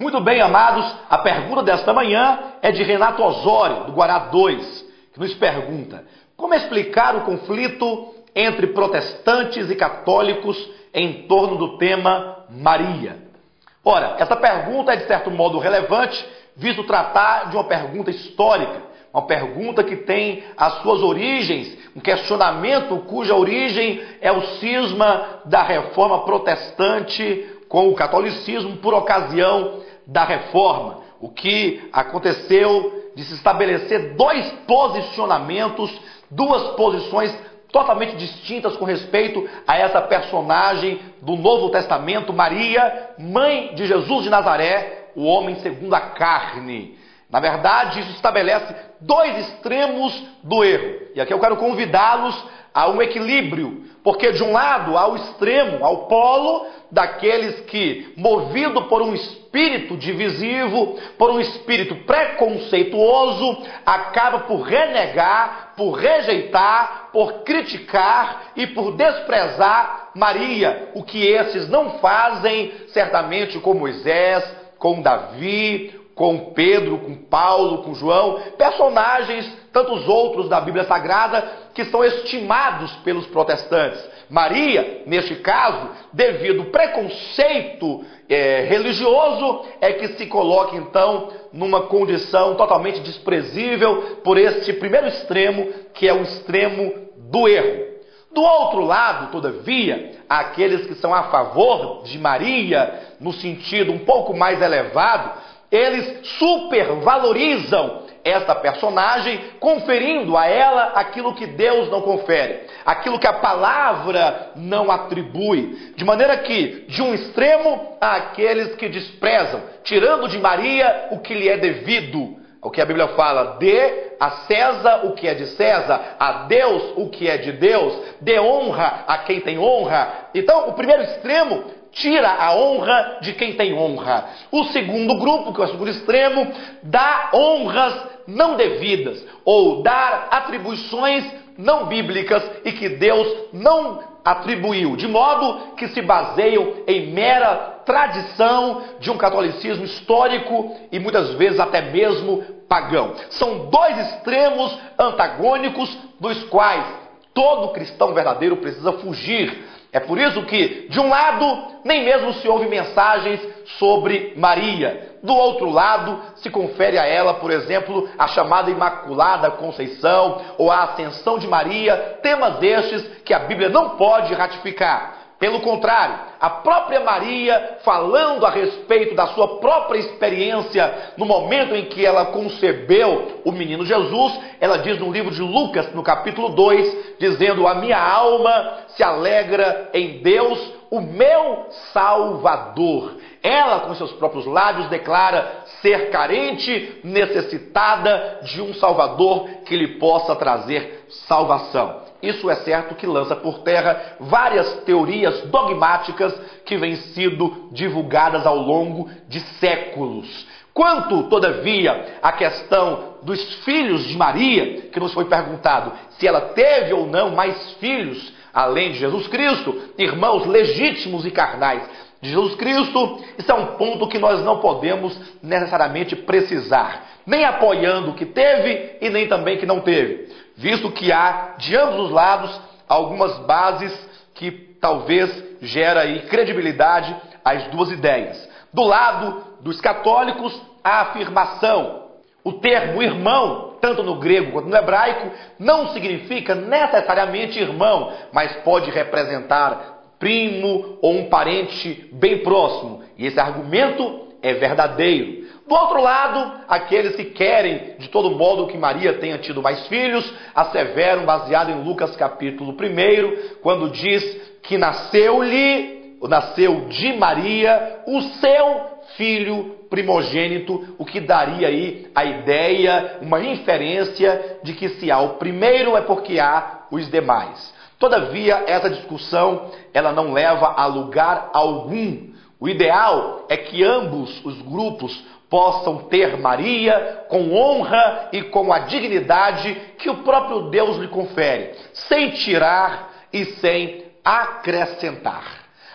Muito bem, amados, a pergunta desta manhã é de Renato Osório, do Guará 2, que nos pergunta: como explicar o conflito entre protestantes e católicos em torno do tema Maria? Ora, essa pergunta é de certo modo relevante, visto tratar de uma pergunta histórica, uma pergunta que tem as suas origens, um questionamento cuja origem é o cisma da reforma protestante com o catolicismo por ocasião da reforma. O que aconteceu de se estabelecer dois posicionamentos, duas posições totalmente distintas com respeito a essa personagem do Novo Testamento, Maria, mãe de Jesus de Nazaré, o homem segundo a carne. Na verdade, isso estabelece dois extremos do erro. E aqui eu quero convidá-los a um equilíbrio, porque de um lado há o extremo, ao polo daqueles que, movido por um espírito divisivo, por um espírito preconceituoso, acaba por renegar, por rejeitar, por criticar e por desprezar Maria, o que esses não fazem certamente com Moisés, com Davi, com Pedro, com Paulo, com João, personagens, tantos outros da Bíblia Sagrada, que são estimados pelos protestantes. Maria, neste caso, devido ao preconceito religioso, é que se coloca então numa condição totalmente desprezível por este primeiro extremo, que é o extremo do erro. Do outro lado, todavia, aqueles que são a favor de Maria, no sentido um pouco mais elevado, eles supervalorizam esta personagem, conferindo a ela aquilo que Deus não confere, aquilo que a palavra não atribui. De maneira que, de um extremo, há aqueles que desprezam, tirando de Maria o que lhe é devido. O que a Bíblia fala: dê a César o que é de César, a Deus o que é de Deus, dê honra a quem tem honra. Então, o primeiro extremo tira a honra de quem tem honra. O segundo grupo, que é o segundo extremo, dá honras não devidas, ou dar atribuições não bíblicas e que Deus não atribuiu, de modo que se baseiam em mera tradição de um catolicismo histórico e muitas vezes até mesmo pagão. São dois extremos antagônicos dos quais todo cristão verdadeiro precisa fugir. É por isso que, de um lado, nem mesmo se ouve mensagens sobre Maria. Do outro lado, se confere a ela, por exemplo, a chamada Imaculada Conceição ou a Ascensão de Maria, temas estes que a Bíblia não pode ratificar. Pelo contrário, a própria Maria, falando a respeito da sua própria experiência no momento em que ela concebeu o menino Jesus, ela diz no livro de Lucas, no capítulo 2, dizendo: a minha alma se alegra em Deus, o meu Salvador. Ela, com seus próprios lábios, declara ser carente, necessitada de um Salvador que lhe possa trazer salvação. Isso é certo que lança por terra várias teorias dogmáticas que vêm sido divulgadas ao longo de séculos. Quanto, todavia, à questão dos filhos de Maria, que nos foi perguntado se ela teve ou não mais filhos, além de Jesus Cristo, irmãos legítimos e carnais de Jesus Cristo, isso é um ponto que nós não podemos necessariamente precisar, nem apoiando o que teve e nem também que não teve, visto que há, de ambos os lados, algumas bases que talvez gera aí credibilidade às duas ideias. Do lado dos católicos, a afirmação: o termo irmão, tanto no grego quanto no hebraico, não significa necessariamente irmão, mas pode representar primo ou um parente bem próximo. E esse argumento é verdadeiro. Do outro lado, aqueles que querem de todo modo que Maria tenha tido mais filhos, asseveram, baseado em Lucas capítulo 1, quando diz que nasceu de Maria o seu filho primogênito, o que daria aí a ideia, uma inferência de que se há o primeiro é porque há os demais. Todavia, essa discussão ela não leva a lugar algum. O ideal é que ambos os grupos possam ter Maria com honra e com a dignidade que o próprio Deus lhe confere, sem tirar e sem acrescentar.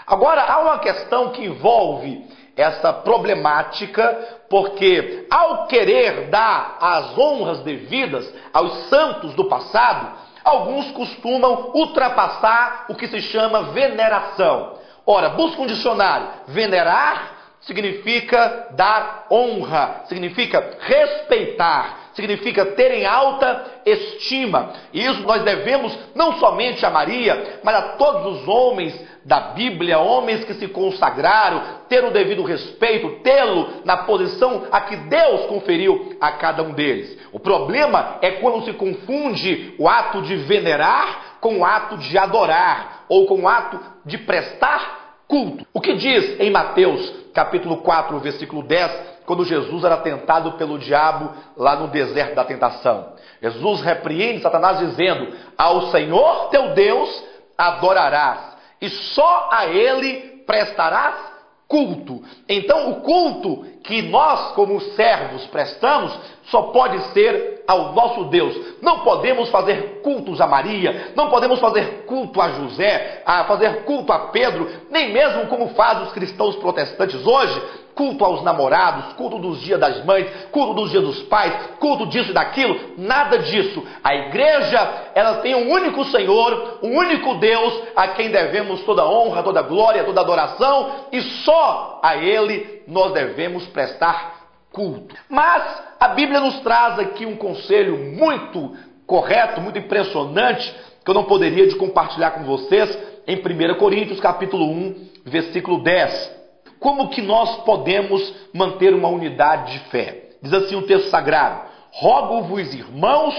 Agora, há uma questão que envolve essa problemática, porque ao querer dar as honras devidas aos santos do passado, alguns costumam ultrapassar o que se chama veneração. Ora, busca um dicionário. Venerar significa dar honra, significa respeitar, significa ter em alta estima. E isso nós devemos não somente a Maria, mas a todos os homens da Bíblia, homens que se consagraram, ter o devido respeito, tê-lo na posição a que Deus conferiu a cada um deles. O problema é quando se confunde o ato de venerar com o ato de adorar, ou com o ato de prestar culto. O que diz em Mateus capítulo 4, versículo 10, quando Jesus era tentado pelo diabo lá no deserto da tentação? Jesus repreende Satanás dizendo: ao Senhor teu Deus adorarás, e só a Ele prestarás culto. Então o culto que nós como servos prestamos só pode ser ao nosso Deus. Não podemos fazer cultos a Maria, não podemos fazer culto a José, a fazer culto a Pedro, nem mesmo como fazem os cristãos protestantes hoje, culto aos namorados, culto dos dias das mães, culto dos dias dos pais, culto disso e daquilo, nada disso. A igreja, ela tem um único Senhor, um único Deus, a quem devemos toda honra, toda glória, toda adoração, e só a Ele nós devemos prestar culto. Mas a Bíblia nos traz aqui um conselho muito correto, muito impressionante, que eu não poderia de compartilhar com vocês, em 1 Coríntios capítulo 1, versículo 10. Como que nós podemos manter uma unidade de fé? Diz assim o texto sagrado: rogo-vos, irmãos,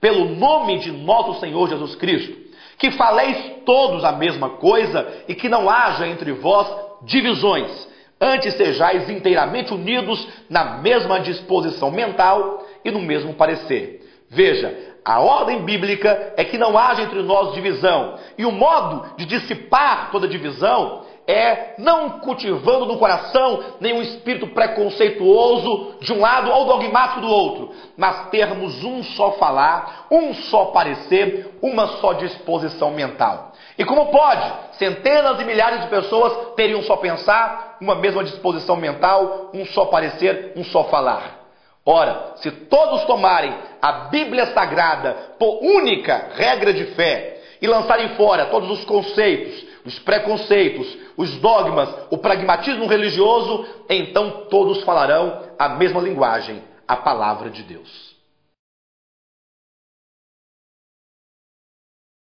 pelo nome de nosso Senhor Jesus Cristo, que faleis todos a mesma coisa e que não haja entre vós divisões. Antes sejais inteiramente unidos na mesma disposição mental e no mesmo parecer. Veja, a ordem bíblica é que não haja entre nós divisão. E o modo de dissipar toda divisão é não cultivando no coração nenhum espírito preconceituoso de um lado ou dogmático do outro, mas termos um só falar, um só parecer, uma só disposição mental. E como pode? Centenas e milhares de pessoas teriam um só pensar, uma mesma disposição mental, um só parecer, um só falar. Ora, se todos tomarem a Bíblia Sagrada por única regra de fé e lançarem fora todos os conceitos, os preconceitos, os dogmas, o pragmatismo religioso, então todos falarão a mesma linguagem, a palavra de Deus.